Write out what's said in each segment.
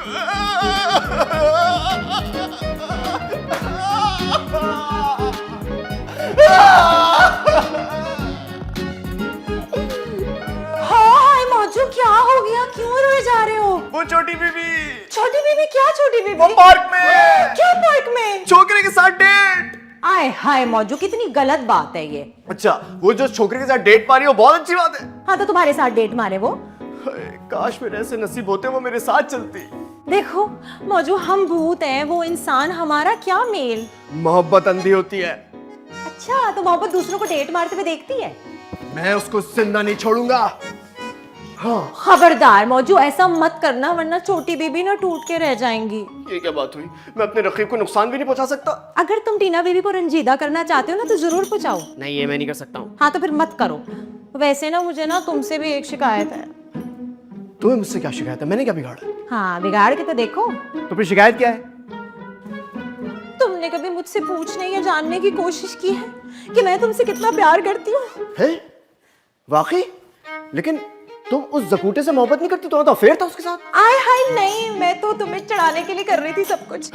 हाय मौजू, क्या हो गया? क्यों रोए जा रहे हो? वो छोटी बीबी। छोटी बीबी? क्या छोटी बीबी? वो पार्क में। क्या पार्क में? छोकरे के साथ डेट। आए हाय मौजू, कितनी गलत बात है ये। अच्छा, वो जो छोकरे के साथ डेट पा रही है वो बहुत अच्छी बात है। हाँ तो तुम्हारे साथ डेट मारे वो? काश मेरे ऐसे नसीब होते वो मेरे साथ चलती। देखो मौजू, हम भूत हैं, वो इंसान, हमारा क्या मेल। मोहब्बत अंधी होती है। अच्छा, तो मोहब्बत दूसरों को डेट मारते हुए देखती है? मैं उसको जिंदा नहीं छोड़ूंगा। हाँ। खबरदार मौजू, ऐसा मत करना वरना छोटी बीबी ना टूट के रह जाएंगी। ये क्या बात हुई? मैं अपने रकीब को नुकसान भी नहीं पहुंचा सकता। अगर तुम टीना बीबी को रंजीदा करना चाहते हो ना तो जरूर पहुंचाओ। नहीं, ये मैं नहीं कर सकता हूँ। हाँ तो फिर मत करो। वैसे ना मुझे ना तुमसे भी एक शिकायत है। तुम्हें मुझसे क्या शिकायत है? मैंने क्या बिगाड़ा? हाँ बिगाड़ के तो देखो। तो फिर शिकायत क्या है? तुमने कभी मुझसे पूछने या जानने की कोशिश की है कि मैं तुमसे कितना प्यार करती हूँ? है? वाकई? लेकिन तुम उस जकूटे से मोहब्बत नहीं करती? तुम्हारा तो अफेयर था उसके साथ। आय हाय नहीं, मैं तो तुम्हें चढ़ाने के लिए कर रही थी सब कुछ।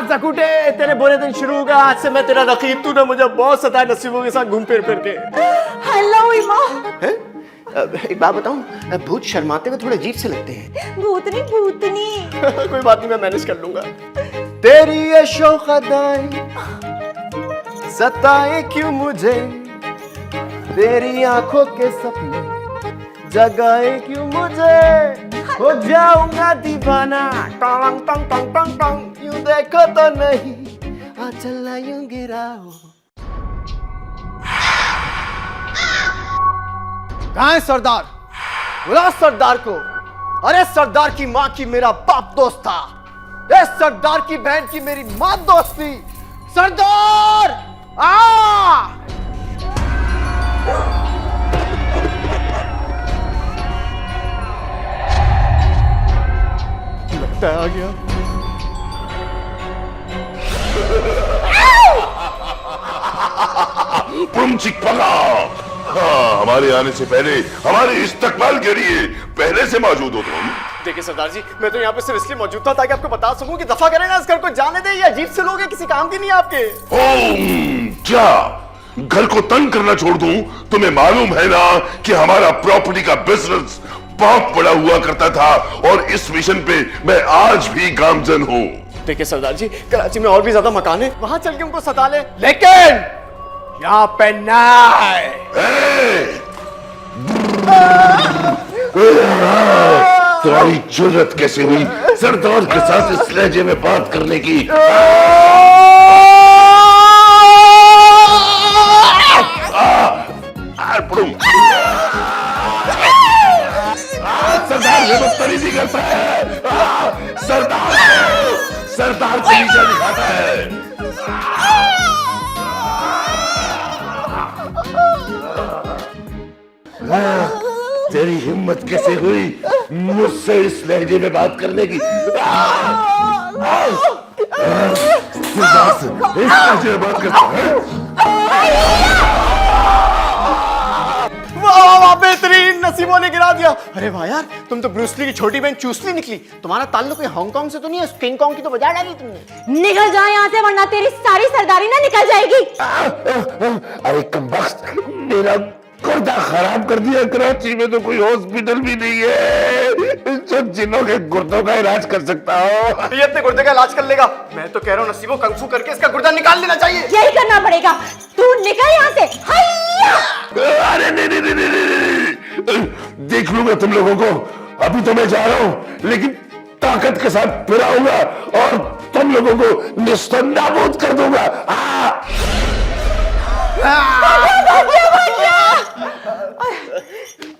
जकूटे, तेरे बुरे दिन शुरू होगा। आज से मैं तेरा रकीब, तू ना मुझे बहुत सताए नसीबों के साथ घूम फिर के। हेलो इमा। हैं? एक बात बताऊं, भूत शर्माते हुए थोड़े अजीब से लगते हैं। भूतनी भूतनी। कोई बात नहीं, मैं मैनेज कर लूंगा। तेरी ये शौक अदाएं सताए क्यों मुझे, तेरी आंखों के सपने जगाए क्यों मुझे, हो जाऊंगा दीवाना टंग टंग टंग टंग टंग, यूं देखो तो नहीं आ चला यूं गिराओ। कहाँ है सरदार? बुला सरदार को। अरे सरदार की माँ की मेरा बाप दोस्त था। ए सरदार की बहन की मेरी माँ दोस्त थी। सरदार आ! लगता है आ गया। तुम चिकपका, हाँ, हमारे आने से पहले हमारे इस्तकबाल के लिए पहले से मौजूद हो तुम। देखिए सरदार जी, मैं तो यहाँ पे सिर्फ इसलिए मौजूद था ताकि आपको बता सकूं कि दफा करें ना इस घर को, जाने दे। ये अजीब से लोग हैं, किसी काम के नहीं आपके। क्या घर को तंग करना छोड़ दूं? तुम्हें मालूम है ना कि हमारा प्रॉपर्टी का बिजनेस बहुत बड़ा हुआ करता था और इस मिशन पे मैं आज भी गामजन हूँ। देखिए सरदार जी, कराची में और भी ज्यादा मकान है, वहां चल के उनको सता ले, लेकिन यहाँ पे नहीं। तुम्हारी जुर्रत कैसे हुई सरदार के साथ इस लहजे में बात करने की? सरदार ये बदतमीजी करता है। सरदार को नीचा दिखाता है। तेरी हिम्मत कैसे हुई मुझसे इस लहजे में बात करने की? इस लहजे में बात करता है? वाह, बेहतरीन, नसीबों ने गिरा दिया। अरे वाह यार, तुम तो ब्रूसली की छोटी बहन चूसली निकली। तुम्हारा ताल्लुक कोई हांगकांग से तो नहीं है? किंग कॉन्ग की तो बजा डाली तुमने। निकल जाओ यहाँ से वरना तेरी सारी सरदारी ना निकल जाएगी। अरे कमबख्त, मेरा गुर्दा खराब कर दिया। कराची में तो कोई हॉस्पिटल भी नहीं है जो जिन्हों के गुर्दों का इलाज कर सकता हो। ये अपने गुर्दे का इलाज कर लेगा। मैं तो कह रहा हूँ नसीबों कंफू करके इसका गुर्दा निकाल लेना चाहिए। यही करना पड़ेगा। तू निकल यहाँ से। हैया! अरे नहीं, देख लूंगा तुम लोगों को। अभी तो मैं जा रहा हूँ, लेकिन ताकत के साथ फिर आऊंगा और तुम लोगों को निस्तनाबूद कर दूंगा।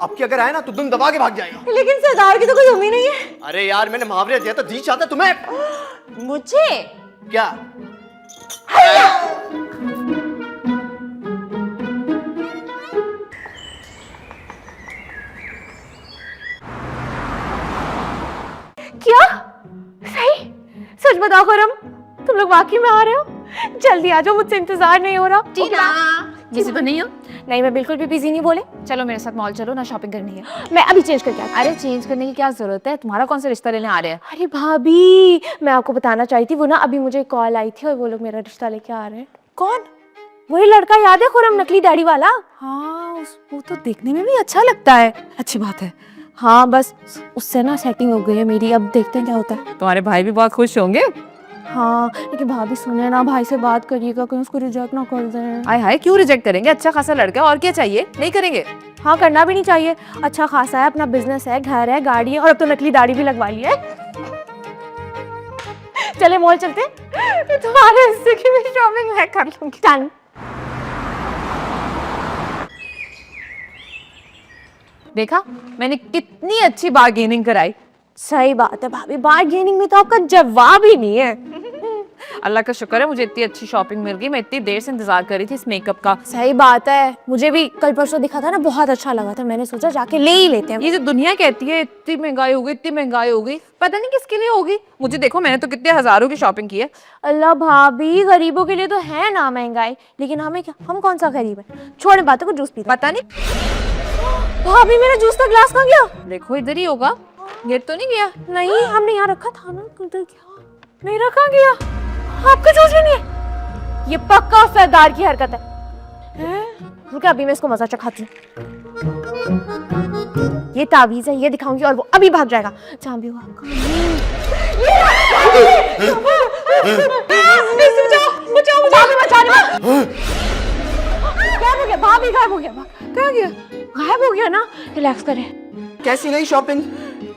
अब की अगर आए ना तो तुम दबा के भाग जाएगा। लेकिन सरदार की तो कोई उम्मीद नहीं है। अरे यार, मैंने मुहावरे दिया तो दी चाहता तुम्हें। मुझे क्या? क्या? सही? सच बताओ करम, तुम लोग वाकई में आ रहे हो? जल्दी आ जाओ, मुझसे इंतजार नहीं हो रहा। टीना, जैसे बनी हो नहीं मैं बिल्कुल भी बिजी नहीं, बोले चलो मेरे साथ मॉल चलो ना, शॉपिंग करनी है। मैं अभी चेंज करके आती। अरे चेंज करने की क्या जरूरत है, तुम्हारा कौन सा रिश्ता लेने आ रहे हैं? अरे भाभी मैं आपको बताना चाहती थी, वो ना अभी मुझे कॉल आई थी और वो लोग मेरा रिश्ता लेके आ रहे हैं। कौन? वही लड़का याद है, खुरम नकली दाढ़ी वाला। हाँ वो तो देखने में भी अच्छा लगता है, अच्छी बात है। हाँ बस उससे ना सेटिंग हो गई है मेरी, अब देखते हैं क्या होता है। तुम्हारे भाई भी बहुत खुश होंगे। हाँ लेकिन भाभी सुने ना, भाई से बात करिएगा कहीं उसको रिजेक्ट ना कर दें। हाय हाय, क्यों रिजेक्ट करेंगे? अच्छा खासा लड़का है, और क्या चाहिए? नहीं करेंगे। हाँ करना भी नहीं चाहिए, अच्छा खासा है, अपना बिजनेस है, घर है, गाड़ी है, और अब तो नकली दाढ़ी भी लगवा ली है। चले मॉल चलते हैं, तुम्हारे हिस्से की भी शॉपिंग मैं कर लूंगी। डन। देखा मैंने कितनी अच्छी बार्गेनिंग कराई। सही बात है भाभी, बार्गेनिंग में तो आपका जवाब ही नहीं है। अल्लाह का शुक्र है मुझे इतनी अच्छी शॉपिंग मिल गई। मैं इतनी देर से इंतजार कर रही थी इस मेकअप का। सही बात है, मुझे भी कल परसों दिखा था ना, बहुत अच्छा लगा था, मैंने सोचा जाके ले ही लेते हैं। ये जो दुनिया कहती है इतनी महंगाई हो गई, इतनी महंगाई हो गई, पता नहीं किसके लिए होगी। मुझे देखो मैंने तो कितने हजारों की शॉपिंग की है। अल्लाह भाभी, गरीबों के लिए तो है ना महंगाई, लेकिन हमें क्या, हम कौन सा गरीब है। छोड़े बातों को, जूस पीते हैं। पता नहीं भाभी मेरा जूस का ग्लास कहाँ गया? देखो इधर ही होगा, गिर तो नहीं गया? नहीं हमने यहाँ रखा था ना, किधर गया? मेरा कहाँ गया? आपका जूस भी नहीं है? ये पक्का सरदार की हरकत है। रुके अभी मैं इसको मजा चखाती हूँ। ये तावीज है, ये दिखाऊंगी और वो अभी भाग जाएगा। जहाँ भी हुआ गायब हो गया, भाभी गायब हो गया। क्या गया? गायब हो गया ना, रिलैक्स करें। कैसी रही शॉपिंग?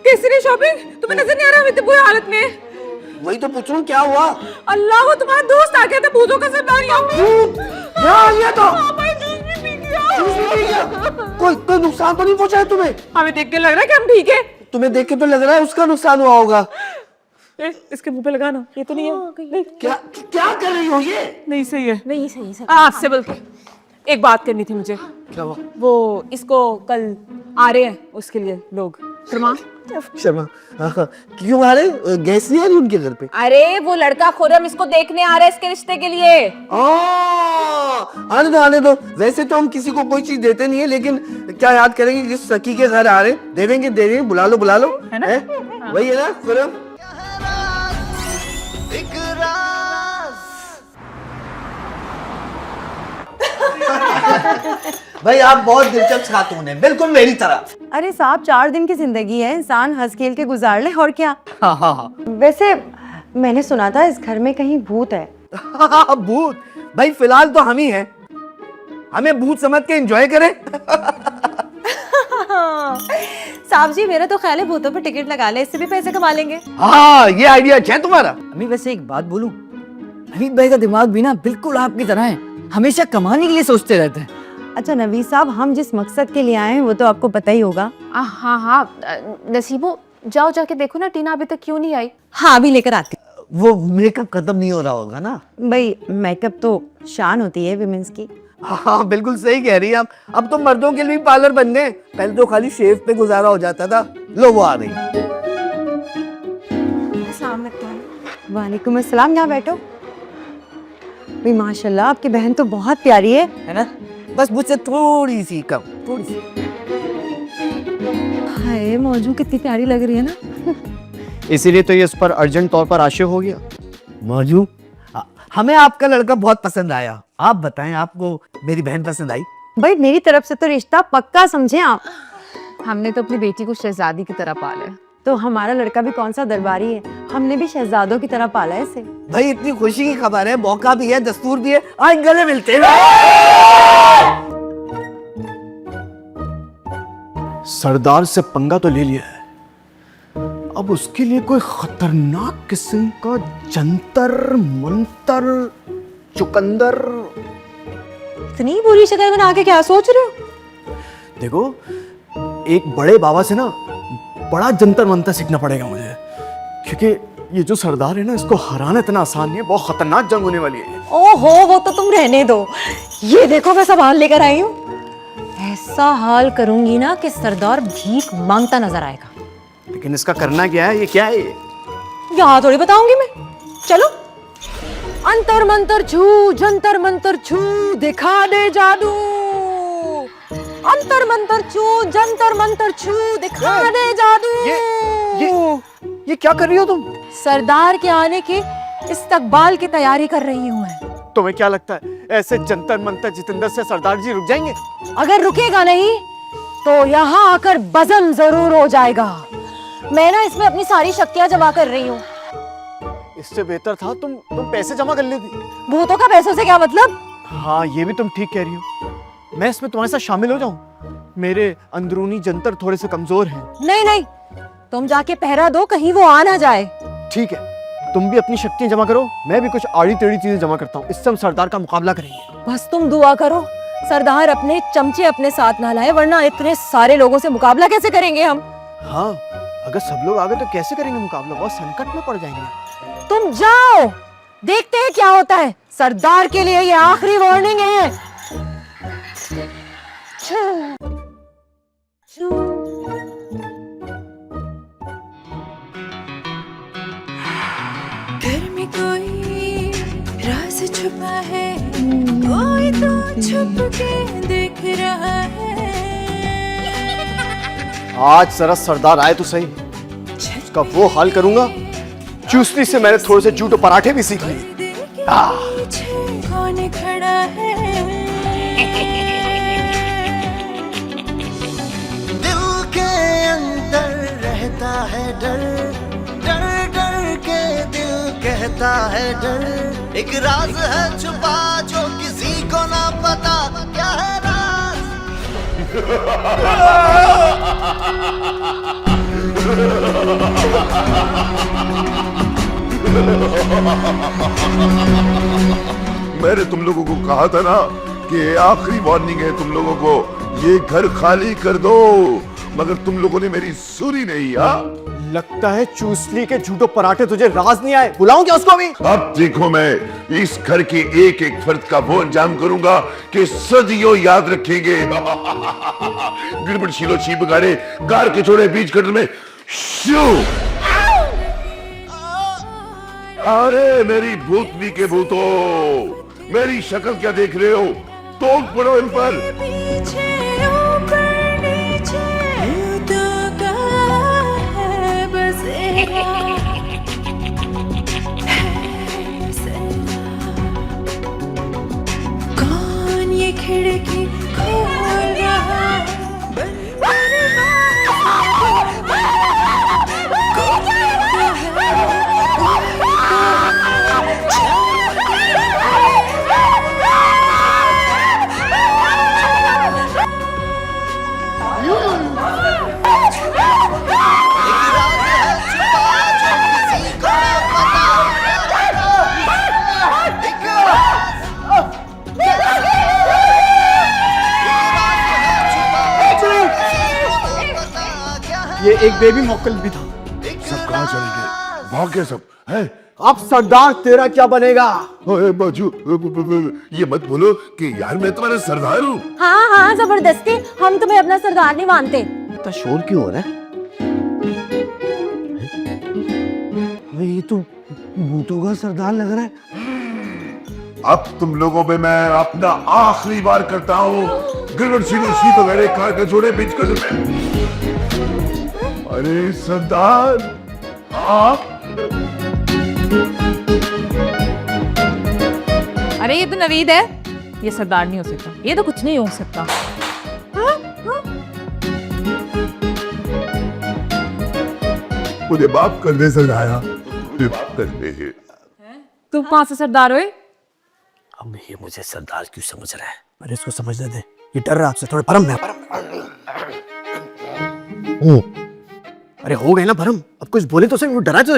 कैसी नहीं शॉपिंग? तुम्हें नजर नहीं आ रहा हम इतनी बुरी हालत में? वही तो पूछ रहा हूँ, क्या हुआ? अल्लाह वो तुम्हारा दोस्त आ गया था, भूतों का सरदार ये तो कोई नुकसान तो नहीं पहुंचा है तुम्हें? हमें देख के लग रहा है कि हम ठीक है। तुम्हें देख के तो लग रहा है उसका नुकसान हुआ होगा। इसके मुंह पे लगाना, ये तो नहीं है। क्या क्या कर रही हो ये? नहीं सही है। नहीं सही सही। आपसे बल्कि एक बात करनी थी मुझे। क्या हुआ? वो इसको कल आ रहे हैं उसके लिए लोग, शर्मा। हाँ, क्यों आ रहे? गैस नहीं आ रही उनके घर पे? अरे वो लड़का खुरम इसको देखने आ रहा है इसके रिश्ते के लिए। आने दो आने दो। वैसे तो हम किसी को कोई चीज देते नहीं है, लेकिन क्या याद करेंगे कि सखी के घर आ रहे, देवेंगे। बुला लो है ना? वही है ना खुरम? भाई आप बहुत दिलचस्प खातून हैं, बिल्कुल मेरी तरह। अरे साहब 4 दिन की जिंदगी है, इंसान हंस खेल के गुजार ले, और क्या। हाँ। वैसे मैंने सुना था इस घर में कहीं भूत है। भूत? भाई फिलहाल तो हम ही हैं, हमें भूत समझ के एंजॉय करें। साहब जी मेरा तो ख्याल है भूतों पर टिकट लगा ले, इससे भी पैसे कमा लेंगे। हाँ ये आइडिया अच्छा है तुम्हारा। अभी वैसे एक बात बोलूं, हमीद भाई का दिमाग भी ना बिल्कुल आपकी तरह है, हमेशा कमाने के लिए सोचते रहते हैं। अच्छा नवीद साहब, हम जिस मकसद के लिए आए हैं वो तो आपको पता ही होगा। हाँ नसीबो जाओ जाके देखो ना, टीना अभी तक क्यों नहीं आई? हाँ अभी लेकर आती वो मेकअप खत्म नहीं हो रहा होगा ना। भाई मेकअप तो शान होती है विमेंस की। हाँ बिल्कुल सही कह रही है आप। अब तो मर्दों के लिए भी पार्लर बन गए, पहले तो खाली शेव पे गुजारा हो जाता था। लो वो आ रही। वालेकुम अस्सलाम, यहाँ बैठो। भाई माशाल्लाह आपकी बहन तो बहुत प्यारी है ना? बस मुझसे थोड़ी सी कम, थोड़ी सी। हाय मौजू कितनी प्यारी लग रही है ना। इसीलिए तो ये इस पर अर्जेंट तौर पर आशिक हो गया। मौजू, हमें आपका लड़का बहुत पसंद आया। आप बताएं, आपको मेरी बहन पसंद आई? भाई मेरी तरफ से तो रिश्ता पक्का समझे आप। हमने तो अपनी बेटी को शहजादी की तरह पाला है। तो हमारा लड़का भी कौन सा दरबारी है, हमने भी शहजादों की तरह पाला है इसे। भाई इतनी खुशी की खबर है, मौका भी है, दस्तूर भी है, आज गले मिलते हैं। सरदार से पंगा तो ले लिया है, अब उसके लिए कोई खतरनाक किस्म का जंतर मंतर चुकंदर। इतनी बुरी शक्ल बना के क्या सोच रहे हो? देखो, एक बड़े बाबा से ना बड़ा जंतर मंतर सीखना पड़ेगा मुझे, क्योंकि ये जो सरदार है ना, इसको हराना इतना आसान नहीं है, बहुत खतरनाक जंग होने वाली है। ओहो वो तो तुम रहने दो, ये देखो मैं सवाल लेकर आई हूँ। ऐसा हाल करूंगी ना कि सरदार भीख मांगता नजर आएगा। लेकिन इसका करना क्या है? ये क्या है? यहाँ थोड़ी बताऊंगी मैं, चलो। अंतर मंतर छू, जंतर मंतर छू, दिखा दे जादू। अंतर मंतर छू, जंतर मंतर छू, दिखा दे जादू। ये क्या कर रही हो तुम? सरदार के आने की इस्तकबाल की तैयारी कर रही हूँ मैं। तुम्हें क्या लगता है ऐसे जंतर मंतर जितेंद्र से सरदार जी रुक जाएंगे? अगर रुकेगा नहीं तो यहाँ आकर बज़म जरूर हो जाएगा। मैं ना इसमें अपनी सारी शक्तियां जमा कर रही हूँ। इससे बेहतर था तुम पैसे जमा कर लेती। भूतों का पैसों से क्या मतलब? हाँ, ये भी तुम ठीक कह रही हो। मैं इसमें तुम्हारे साथ शामिल हो जाऊं? मेरे अंदरूनी जंतर थोड़े से कमजोर हैं। नहीं नहीं, तुम जाके पहरा दो, कहीं वो आ ना जाए। ठीक है, तुम भी अपनी शक्तियां जमा करो, मैं भी कुछ आड़ी टेढ़ी चीजें जमा करता हूँ। इससे हम सरदार का मुकाबला करेंगे। बस तुम दुआ करो सरदार अपने चमचे अपने साथ ना लाए, वरना इतने सारे लोगों से मुकाबला कैसे करेंगे हम? हाँ, अगर सब लोग आ गए तो कैसे करेंगे मुकाबला? बहुत संकट में पड़ जाएंगे। तुम जाओ, देखते हैं क्या होता है। सरदार के लिए ये आखिरी वार्निंग है। घर में कोई राज छुपा है, कोई तो छुप के देख रहा है। आज जरा सरदार आए तो सही, उसका वो हाल करूंगा। चूसनी से मैंने थोड़े से जूटो पराठे भी सीख लिए। कौन खड़ा है? दिल के अंदर रहता है डर, डर डर के दिल कहता है डर। एक राज है छुपा जो किसी को ना पता, क्या है राज? मैंने तुम लोगों को कहा था ना कि ये आखिरी वार्निंग है तुम लोगों को, ये घर खाली कर दो, मगर तुम लोगों ने मेरी सुनी नहीं। लगता है चूसली के जूटो पराठे तुझे राज नहीं आए। बुलाऊं क्या उसको अभी? अब देखो, मैं इस घर के एक एक फर्द का वो अंजाम करूंगा कि सदियों याद रखेंगे। गिरबट शीलो छी बगाड़े, गार के छोड़े बीच कटर में शू। अरे मेरी भूतनी के भूतों, मेरी शक्ल क्या देख रहे हो? तोड़ पड़ो इन पर। पीछे ऊपर नीचे भूतों का है बसेरा, है बसेरा। कौन ये खिड़की खोल रहा है? ये एक बेबी मौकल भी था। सब कहाँ चले गए? भाग गए सब है? अब सरदार तेरा क्या बनेगा? ओए बाजू, ये मत बोलो कि यार मैं तुम्हारा सरदार हूँ। हाँ हाँ, जबरदस्ती। हम तुम्हें अपना सरदार नहीं मानते। इतना शोर क्यों हो रहा है? ये तो भूतों का सरदार लग रहा है। अब तुम लोगों पे मैं अपना आखिरी बार करता हूँ। गिरगट शीलो शी बगैरे कार के छोड़े बीच कटर में। अरे सरदार, आप? अरे ये तो नवीद है, ये सरदार नहीं हो सकता, ये तो कुछ नहीं हो सकता। मुझे माफ कर दे सरदारा, मुझे माफ कर दे। तुम कहाँ से सरदार हुए? अब ये मुझे सरदार क्यों समझ रहा है? अरे इसको समझने दे, ये डर रहा है आपसे। थोड़े भरम में अरे हो गए ना भरम, अब कुछ बोले तो सही। वो डरा तो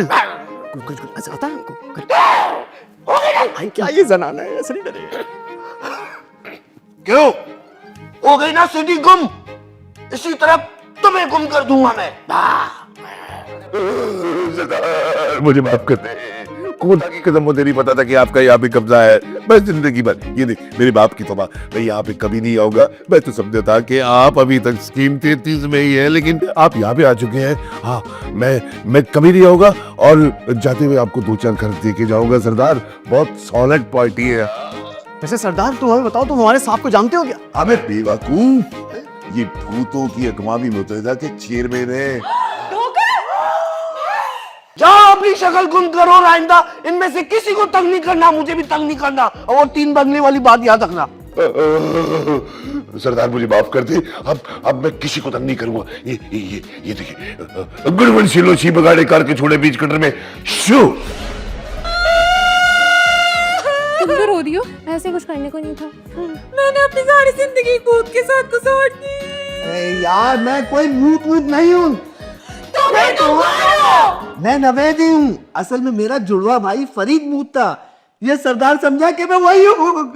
कुछ ऐसा आता है हमको। भाई क्या ये जनाना है? ऐसे नहीं डरेगा। क्यों हो गई ना सीधी गुम? इसी तरह तुम्हें गुम कर दूंगा मैं। सरदार मुझे माफ कर दे, खुदा की कसम मुझे नहीं पता था कि आपका यहाँ पे कब्जा है। बस जिंदगी भर ये देख, मेरे बाप की तौबा, मैं यहाँ पे कभी नहीं आऊंगा। मैं तो समझा था कि आप अभी तक स्कीम 33 में ही है, लेकिन आप यहाँ पे आ चुके हैं। हाँ, मैं कभी नहीं आऊंगा और जाते हुए आपको 2-4 घर दे के जाऊंगा। सरदार बहुत सॉलिड पार्टी है। वैसे सरदार तुम हमें बताओ, तुम हमारे सांप को जानते हो क्या? अबे बेवकूफ, ये भूतों की अकवामी मुत्तहिदा के चेयरमैन है। जाओ अपनी शक्ल गुम करो और आइंदा इनमें से किसी को तंग नहीं करना, मुझे भी तंग नहीं करना। और वो 3 बंगले वाली बात याद रखना। सरदार मुझे माफ कर दे, अब मैं किसी को तंग नहीं करूंगा। ये देखिए, गुणवंशी लोची बगाड़े कार के छोड़े बीच कटर में शू। तुम क्यों रो रही हो? ऐसे कुछ करने को नहीं था। मैंने अपनी सारी जिंदगी कूद के साथ गुजार दी। यार मैं कोई भूत नहीं हूँ, मैं नवेदी हूँ। असल में मेरा जुड़वा भाई फरीद भूत था, ये सरदार समझा कि मैं वही हूँ।